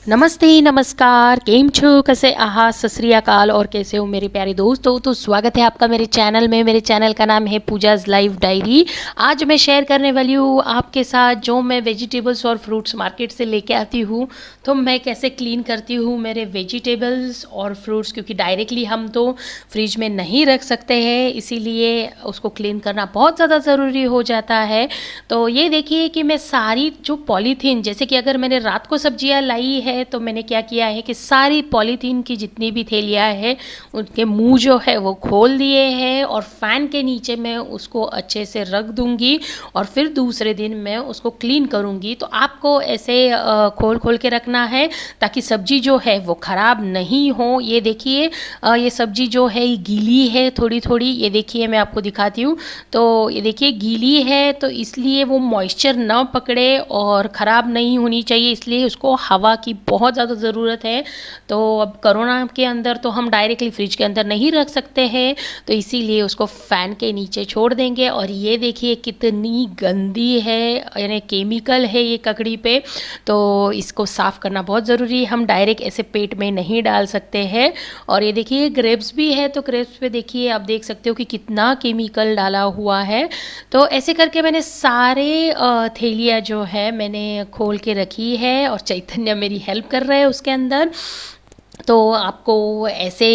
नमस्ते नमस्कार केम छो कसे आहात सत श्री अकाल और कैसे हो मेरे प्यारे दोस्तों। तो स्वागत है आपका मेरे चैनल में। मेरे चैनल का नाम है पूजाज लाइफ डायरी। आज मैं शेयर करने वाली हूँ आपके साथ जो मैं वेजिटेबल्स और फ्रूट्स मार्केट से लेके आती हूँ, तो मैं कैसे क्लीन करती हूँ मेरे वेजिटेबल्स और फ्रूट्स, क्योंकि डायरेक्टली हम तो फ्रिज में नहीं रख सकते हैं, इसीलिए उसको क्लीन करना बहुत ज़्यादा ज़रूरी हो जाता है। तो ये देखिए कि मैं सारी जो पॉलीथीन, जैसे कि अगर मैंने रात को सब्जियाँ लाई है तो मैंने क्या किया है कि सारी पॉलीथीन की जितनी भी थैलियाँ हैं उनके मुंह जो है वो खोल दिए हैं और फ़ैन के नीचे मैं उसको अच्छे से रख दूंगी और फिर दूसरे दिन मैं उसको क्लीन करूंगी। तो आपको ऐसे खोल खोल के रखना है ताकि सब्जी जो है वो ख़राब नहीं हो। ये देखिए ये सब्जी जो है ये गीली है थोड़ी थोड़ी, ये देखिए मैं आपको दिखाती हूँ। तो ये देखिए गीली है तो इसलिए वो मॉइस्चर ना पकड़े और ख़राब नहीं होनी चाहिए, इसलिए उसको हवा की बहुत ज़्यादा ज़रूरत है। तो अब कोरोना के अंदर तो हम डायरेक्टली फ्रिज के अंदर नहीं रख सकते हैं, तो इसीलिए उसको फ़ैन के नीचे छोड़ देंगे। और ये देखिए कितनी गंदी है, यानी केमिकल है ये ककड़ी पे, तो इसको साफ़ करना बहुत ज़रूरी है। हम डायरेक्ट ऐसे पेट में नहीं डाल सकते हैं। और ये देखिए ग्रेप्स भी है, तो ग्रेप्स पे देखिए आप देख सकते हो कि कितना केमिकल डाला हुआ है। तो ऐसे करके मैंने सारे थैलियाँ जो है मैंने खोल के रखी है और चैतन्य मेरी हेल्प कर रहे हैं उसके अंदर। तो आपको ऐसे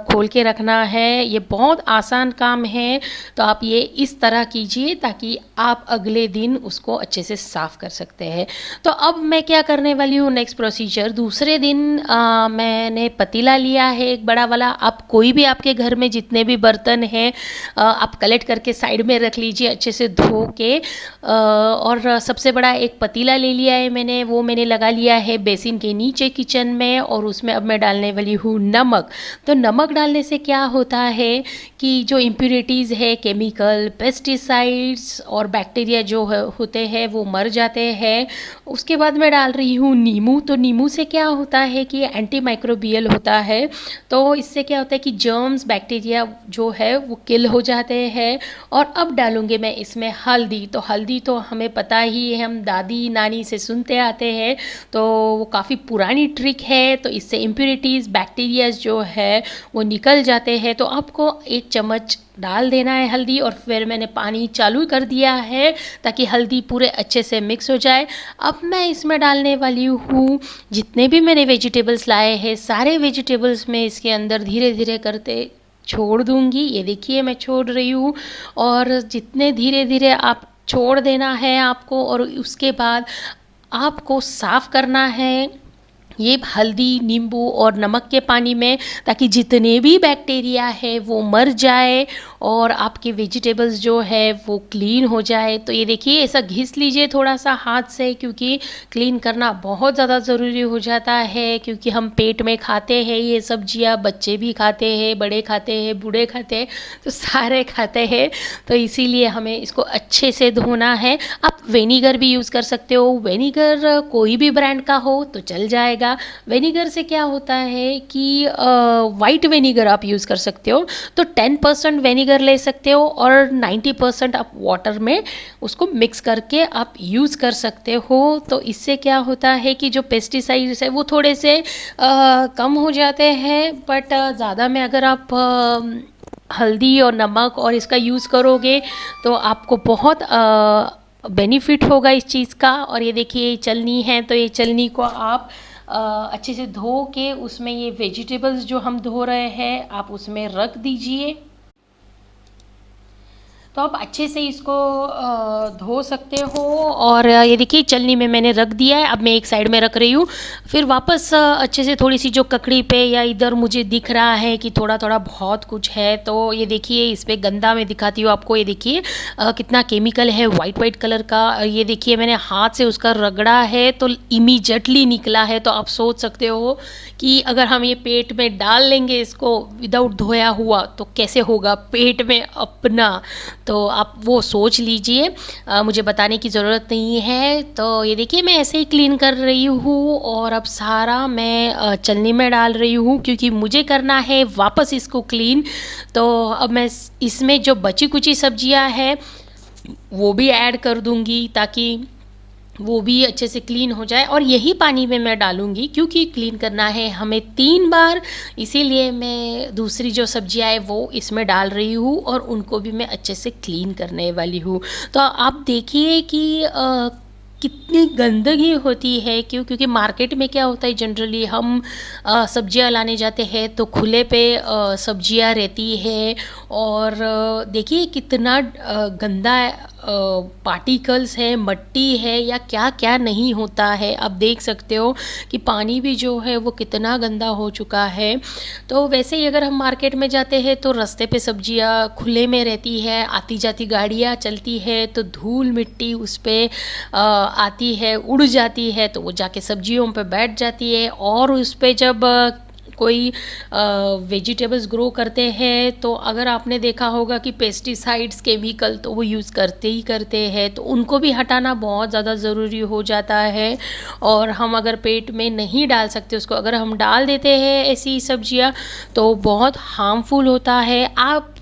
खोल के रखना है, ये बहुत आसान काम है। तो आप ये इस तरह कीजिए ताकि आप अगले दिन उसको अच्छे से साफ़ कर सकते हैं। तो अब मैं क्या करने वाली हूँ, नेक्स्ट प्रोसीजर, दूसरे दिन मैंने पतीला लिया है एक बड़ा वाला। आप कोई भी आपके घर में जितने भी बर्तन हैं आप कलेक्ट करके साइड में रख लीजिए अच्छे से धो के। और सबसे बड़ा एक पतीला ले लिया है मैंने, वो मैंने लगा लिया है बेसिन के नीचे किचन में, और उसमें अब मैं डालने वाली हूँ नमक। तो नमक डालने से क्या होता है कि जो इम्प्यूरिटीज़ है, केमिकल, पेस्टिसाइड्स और बैक्टीरिया जो होते हैं वो मर जाते हैं। उसके बाद मैं डाल रही हूँ नींबू। तो नींबू से क्या होता है कि एंटी माइक्रोबियल होता है, तो इससे क्या होता है कि जर्म्स, बैक्टीरिया जो है वो किल हो जाते हैं। और अब डालूँगी मैं इसमें हल्दी। तो हल्दी तो हमें पता ही है, हम दादी नानी से सुनते आते हैं, तो वो काफ़ी पुरानी ट्रिक है। तो इससे इम्प्यूरिटीज़, बैक्टीरियाज जो है वो निकल जाते हैं। तो आपको एक चम्मच डाल देना है हल्दी, और फिर मैंने पानी चालू कर दिया है ताकि हल्दी पूरे अच्छे से मिक्स हो जाए। अब मैं इसमें डालने वाली हूँ जितने भी मैंने वेजिटेबल्स लाए हैं, सारे वेजिटेबल्स में इसके अंदर धीरे धीरे करते छोड़ दूँगी। ये देखिए मैं छोड़ रही हूँ, और जितने धीरे धीरे आप छोड़ देना है आपको, और उसके बाद आपको साफ़ करना है ये हल्दी, नींबू और नमक के पानी में, ताकि जितने भी बैक्टीरिया है वो मर जाए और आपके वेजिटेबल्स जो है वो क्लीन हो जाए। तो ये देखिए ऐसा घिस लीजिए थोड़ा सा हाथ से, क्योंकि क्लीन करना बहुत ज़्यादा ज़रूरी हो जाता है, क्योंकि हम पेट में खाते हैं ये सब्जियां, बच्चे भी खाते हैं, बड़े खाते हैं, बूढ़े खाते हैं, तो सारे खाते हैं। तो इसीलिए हमें इसको अच्छे से धोना है। आप विनेगर भी यूज़ कर सकते हो, विनेगर कोई भी ब्रांड का हो तो चल जाएगा। विनेगर से क्या होता है कि वाइट विनेगर आप यूज़ कर सकते हो, तो 10% विनेगर ले सकते हो और 90% आप वाटर में उसको मिक्स करके आप यूज़ कर सकते हो। तो इससे क्या होता है कि जो पेस्टिसाइड्स है वो थोड़े से कम हो जाते हैं, बट ज़्यादा में अगर आप हल्दी और नमक और इसका यूज़ करोगे तो आपको बहुत बेनिफिट होगा इस चीज़ का। और ये देखिए चलनी है, तो ये चलनी को आप अच्छे से धो के उसमें ये वेजिटेबल्स जो हम धो रहे हैं आप उसमें रख दीजिए। तो आप अच्छे से इसको धो सकते हो। और ये देखिए चलनी में मैंने रख दिया है, अब मैं एक साइड में रख रही हूँ। फिर वापस अच्छे से थोड़ी सी जो ककड़ी पे या इधर मुझे दिख रहा है कि थोड़ा थोड़ा बहुत कुछ है, तो ये देखिए इस पर गंदा मैं दिखाती हूँ आपको। ये देखिए कितना केमिकल है, वाइट वाइट कलर का। ये देखिए मैंने हाथ से उसका रगड़ा है तो इमीजिएटली निकला है। तो आप सोच सकते हो कि अगर हम ये पेट में डाल लेंगे इसको विदाउट धोया हुआ तो कैसे होगा पेट में अपना। तो आप वो सोच लीजिए, मुझे बताने की ज़रूरत नहीं है। तो ये देखिए मैं ऐसे ही क्लीन कर रही हूँ, और अब सारा मैं चलनी में डाल रही हूँ क्योंकि मुझे करना है वापस इसको क्लीन। तो अब मैं इसमें जो बची कुची सब्जियाँ हैं वो भी ऐड कर दूँगी ताकि वो भी अच्छे से क्लीन हो जाए। और यही पानी में मैं डालूँगी क्योंकि क्लीन करना है हमें 3 बार, इसीलिए मैं दूसरी जो सब्जियाँ हैं वो इसमें डाल रही हूँ और उनको भी मैं अच्छे से क्लीन करने वाली हूँ। तो आप देखिए कि कितनी गंदगी होती है, क्योंकि मार्केट में क्या होता है, जनरली हम सब्जियां लाने जाते हैं तो खुले पे सब्जियां रहती है। और देखिए कितना गंदा पार्टिकल्स है, मट्टी है या क्या क्या नहीं होता है। आप देख सकते हो कि पानी भी जो है वो कितना गंदा हो चुका है। तो वैसे ही अगर हम मार्केट में जाते हैं तो रास्ते पे सब्जियां खुले में रहती है, आती जाती गाड़ियां चलती है तो धूल मिट्टी उस पे आती है, उड़ जाती है, तो वो जाके सब्जियों पे बैठ जाती है। और उस पे जब कोई वेजिटेबल्स ग्रो करते हैं तो अगर आपने देखा होगा कि पेस्टिसाइड्स केमिकल तो वो यूज़ करते ही करते हैं, तो उनको भी हटाना बहुत ज़्यादा ज़रूरी हो जाता है। और हम अगर पेट में नहीं डाल सकते उसको, अगर हम डाल देते हैं ऐसी सब्जियां तो बहुत हार्मफुल होता है। आप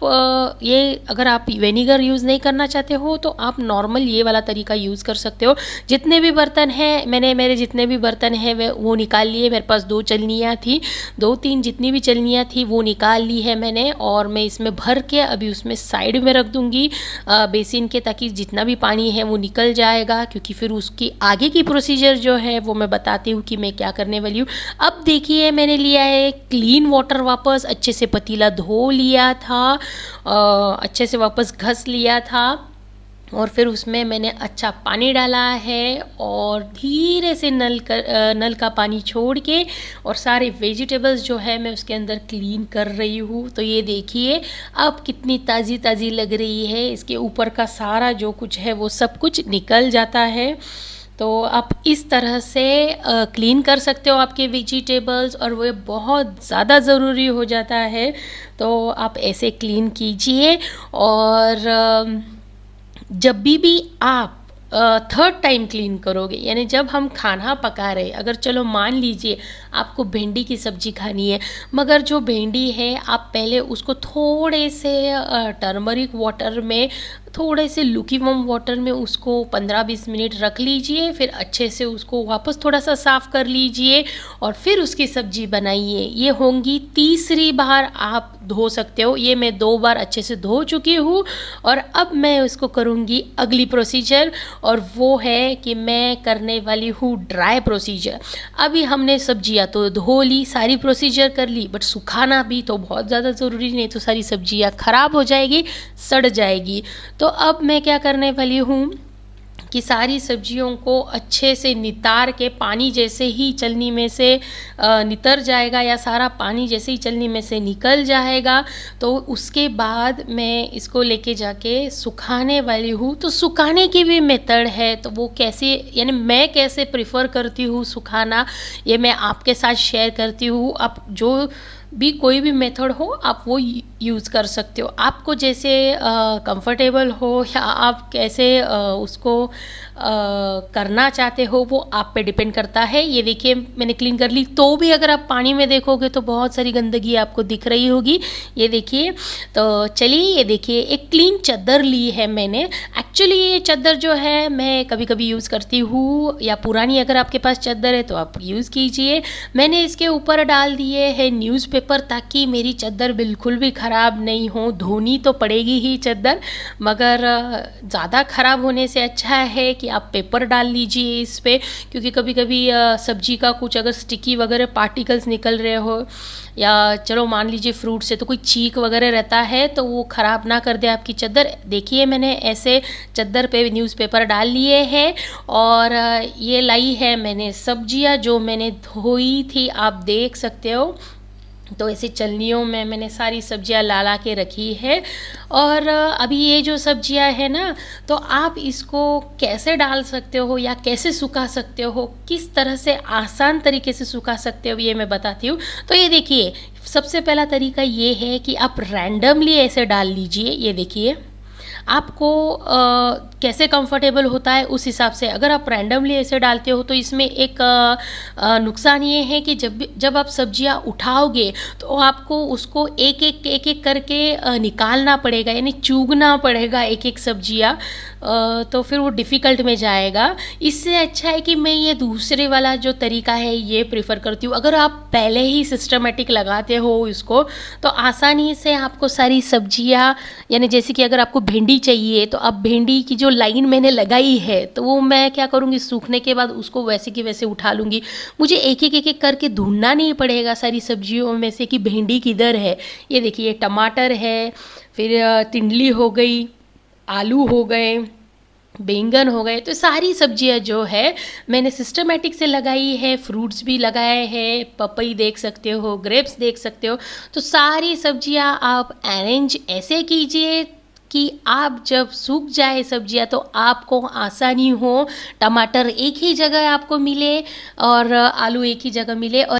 ये अगर आप विनेगर यूज़ नहीं करना चाहते हो तो आप नॉर्मल ये वाला तरीका यूज़ कर सकते हो। जितने भी बर्तन हैं, मैंने मेरे जितने भी बर्तन हैं वो निकाल लिए। मेरे पास 2 चलनियाँ थी, 2-3 जितनी भी चलनियाँ थी वो निकाल ली है मैंने, और मैं इसमें भर के अभी उसमें साइड में रख दूँगी बेसिन के, ताकि जितना भी पानी है वो निकल जाएगा। क्योंकि फिर उसकी आगे की प्रोसीजर जो है वो मैं बताती हूँ कि मैं क्या करने वाली हूँ। अब देखिए मैंने लिया है क्लीन वाटर, वापस अच्छे से पतीला धो लिया था, अच्छे से वापस घस लिया था, और फिर उसमें मैंने अच्छा पानी डाला है और धीरे से नल का पानी छोड़ के और सारे वेजिटेबल्स जो है मैं उसके अंदर क्लीन कर रही हूँ। तो ये देखिए अब कितनी ताज़ी ताज़ी लग रही है, इसके ऊपर का सारा जो कुछ है वो सब कुछ निकल जाता है। तो आप इस तरह से क्लीन कर सकते हो आपके वेजिटेबल्स, और वो बहुत ज़्यादा ज़रूरी हो जाता है। तो आप ऐसे क्लीन कीजिए। और जब भी आप थर्ड टाइम क्लीन करोगे, यानी जब हम खाना पका रहे, अगर चलो मान लीजिए आपको भिंडी की सब्ज़ी खानी है, मगर जो भिंडी है आप पहले उसको थोड़े से टर्मरिक वाटर में, थोड़े से लुकीवार्म वाटर में उसको 15-20 मिनट रख लीजिए, फिर अच्छे से उसको वापस थोड़ा सा साफ़ कर लीजिए और फिर उसकी सब्ज़ी बनाइए। ये होंगी तीसरी बार आप धो सकते हो। ये मैं 2 बार अच्छे से धो चुकी हूँ और अब मैं उसको करूँगी अगली प्रोसीजर, और वो है कि मैं करने वाली हूँ ड्राई प्रोसीजर। अभी हमने सब्जियाँ तो धो ली, सारी प्रोसीजर कर ली, बट सुखाना भी तो बहुत ज़्यादा ज़रूरी, नहीं तो सारी सब्जियाँ ख़राब हो जाएगी, सड़ जाएगी। तो अब मैं क्या करने वाली हूँ कि सारी सब्जियों को अच्छे से नितार के, पानी जैसे ही चलनी में से नितर जाएगा या सारा पानी जैसे ही चलनी में से निकल जाएगा, तो उसके बाद मैं इसको लेके जाके सुखाने वाली हूँ। तो सुखाने की भी मेथड है, तो वो कैसे, यानी मैं कैसे प्रेफर करती हूँ सुखाना, ये मैं आपके साथ शेयर करती हूँ। आप जो भी कोई भी मेथड हो आप वो यूज़ कर सकते हो, आपको जैसे कंफर्टेबल हो, या आप कैसे उसको करना चाहते हो वो आप पे डिपेंड करता है। ये देखिए मैंने क्लीन कर ली, तो भी अगर आप पानी में देखोगे तो बहुत सारी गंदगी आपको दिख रही होगी। ये देखिए, तो चलिए ये देखिए एक क्लीन चादर ली है मैंने। एक्चुअली ये चादर जो है मैं कभी कभी यूज़ करती हूँ, या पुरानी अगर आपके पास चादर है तो आप यूज़ कीजिए। मैंने इसके ऊपर डाल दिए है न्यूज़पेपर, ताकि मेरी चादर बिल्कुल भी ख़राब नहीं हो। धोनी तो पड़ेगी ही चादर, मगर ज़्यादा ख़राब होने से अच्छा है कि आप पेपर डाल लीजिए इस पे, क्योंकि कभी कभी सब्जी का कुछ अगर स्टिकी वगैरह पार्टिकल्स निकल रहे हो, या चलो मान लीजिए फ्रूट से तो कोई चीक वगैरह रहता है, तो वो ख़राब ना कर दे आपकी चादर। देखिए मैंने ऐसे चादर पे न्यूज़पेपर डाल लिए हैं, और ये लाई है मैंने सब्जियां जो मैंने धोई थी, आप देख सकते हो। तो ऐसे चलनियों में मैंने सारी सब्जियां ला के रखी है। और अभी ये जो सब्जियां है ना, तो आप इसको कैसे डाल सकते हो या कैसे सुखा सकते हो, किस तरह से आसान तरीके से सुखा सकते हो, ये मैं बताती हूँ। तो ये देखिए सबसे पहला तरीका ये है कि आप रैंडमली ऐसे डाल लीजिए। ये देखिए आपको कैसे कंफर्टेबल होता है उस हिसाब से। अगर आप रैंडमली ऐसे डालते हो तो इसमें एक नुकसान ये है कि जब आप सब्जियां उठाओगे तो आपको उसको एक एक करके निकालना पड़ेगा, यानी चूगना पड़ेगा एक एक सब्जियां। तो फिर वो डिफ़िकल्ट में जाएगा। इससे अच्छा है कि मैं ये दूसरे वाला जो तरीका है ये प्रेफ़र करती हूँ। अगर आप पहले ही सिस्टमैटिक लगाते हो इसको, तो आसानी से आपको सारी सब्जियाँ, यानी जैसे कि अगर आपको भिंडी चाहिए तो अब भिंडी की जो लाइन मैंने लगाई है तो वो मैं क्या करूँगी, सूखने के बाद उसको वैसे की वैसे उठा लूँगी। मुझे एक-एक करके ढूँढना नहीं पड़ेगा सारी सब्जियों में से कि भिंडी किधर है। ये देखिए टमाटर है, फिर तिंडली हो गई, आलू हो गए, बैंगन हो गए, तो सारी सब्जियां जो है मैंने सिस्टमेटिक से लगाई है। फ्रूट्स भी लगाए हैं, पपई देख सकते हो, ग्रेप्स देख सकते हो। तो सारी सब्जियां आप अरेंज ऐसे कीजिए कि आप जब सूख जाए सब्जियां तो आपको आसानी हो, टमाटर एक ही जगह आपको मिले और आलू एक ही जगह मिले और